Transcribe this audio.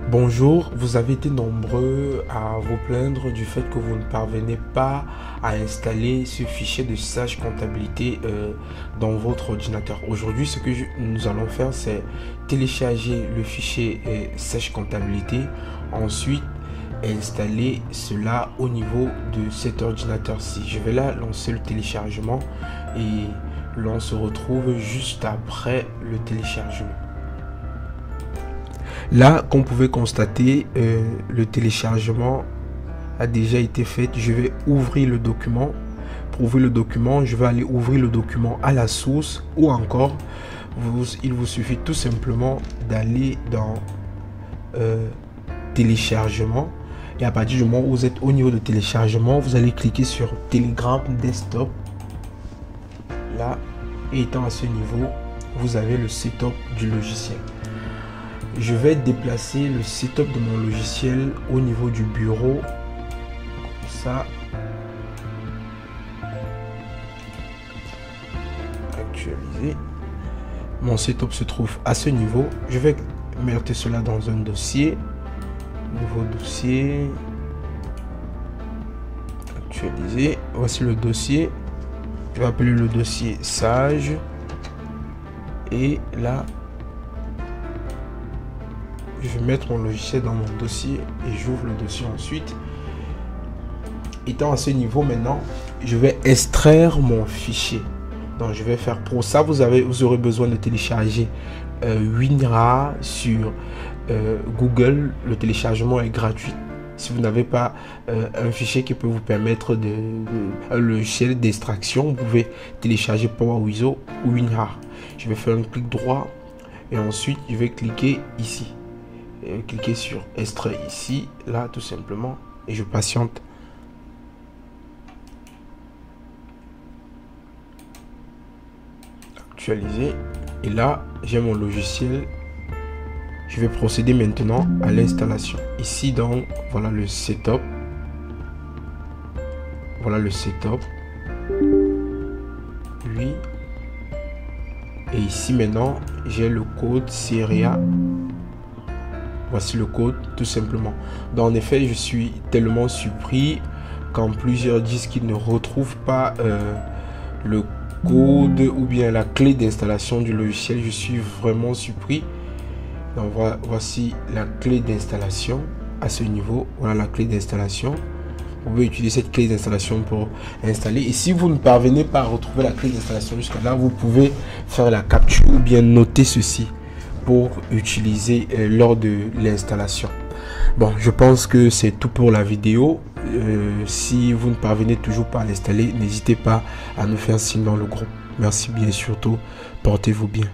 Bonjour, vous avez été nombreux à vous plaindre du fait que vous ne parvenez pas à installer ce fichier de Sage Comptabilité dans votre ordinateur. Aujourd'hui, ce que nous allons faire, c'est télécharger le fichier Sage Comptabilité, ensuite installer cela au niveau de cet ordinateur-ci. Je vais là lancer le téléchargement et l'on se retrouve juste après le téléchargement. Là, comme vous pouvez constater, le téléchargement a déjà été fait. Je vais ouvrir le document. Pour ouvrir le document, je vais aller ouvrir le document à la source ou encore, il vous suffit tout simplement d'aller dans téléchargement. Et à partir du moment où vous êtes au niveau de téléchargement, vous allez cliquer sur Telegram Desktop. Là, et étant à ce niveau, vous avez le setup du logiciel. Je vais déplacer le setup de mon logiciel au niveau du bureau. Comme ça. Actualiser. Mon setup se trouve à ce niveau. Je vais mettre cela dans un dossier. Nouveau dossier. Actualiser. Voici le dossier. Je vais appeler le dossier Sage. Et là, je vais mettre mon logiciel dans mon dossier et j'ouvre le dossier ensuite. Étant à ce niveau maintenant, je vais extraire mon fichier. Donc je vais faire pour ça, vous aurez besoin de télécharger WinRAR sur Google. Le téléchargement est gratuit. Si vous n'avez pas un fichier qui peut vous permettre un logiciel d'extraction, vous pouvez télécharger PowerWizard ou WinRAR. Je vais faire un clic droit et ensuite je vais cliquer ici. Cliquez sur extrait ici, là tout simplement, et je patiente. Actualiser, et là j'ai mon logiciel. Je vais procéder maintenant à l'installation. Ici donc, voilà le setup. Voilà le setup. Oui. Et ici maintenant, j'ai le code Seria. Voici le code tout simplement. Donc en effet, je suis tellement surpris quand plusieurs disent qu'ils ne retrouvent pas le code ou bien la clé d'installation du logiciel. Je suis vraiment surpris. Donc voici la clé d'installation à ce niveau. Voilà la clé d'installation. Vous pouvez utiliser cette clé d'installation pour installer. Et si vous ne parvenez pas à retrouver la clé d'installation jusqu'à là, vous pouvez faire la capture ou bien noter ceci pour utiliser lors de l'installation. Bon, je pense que c'est tout pour la vidéo. Si vous ne parvenez toujours pas à l'installer, n'hésitez pas à nous faire signe dans le groupe. Merci bien, surtout portez-vous bien.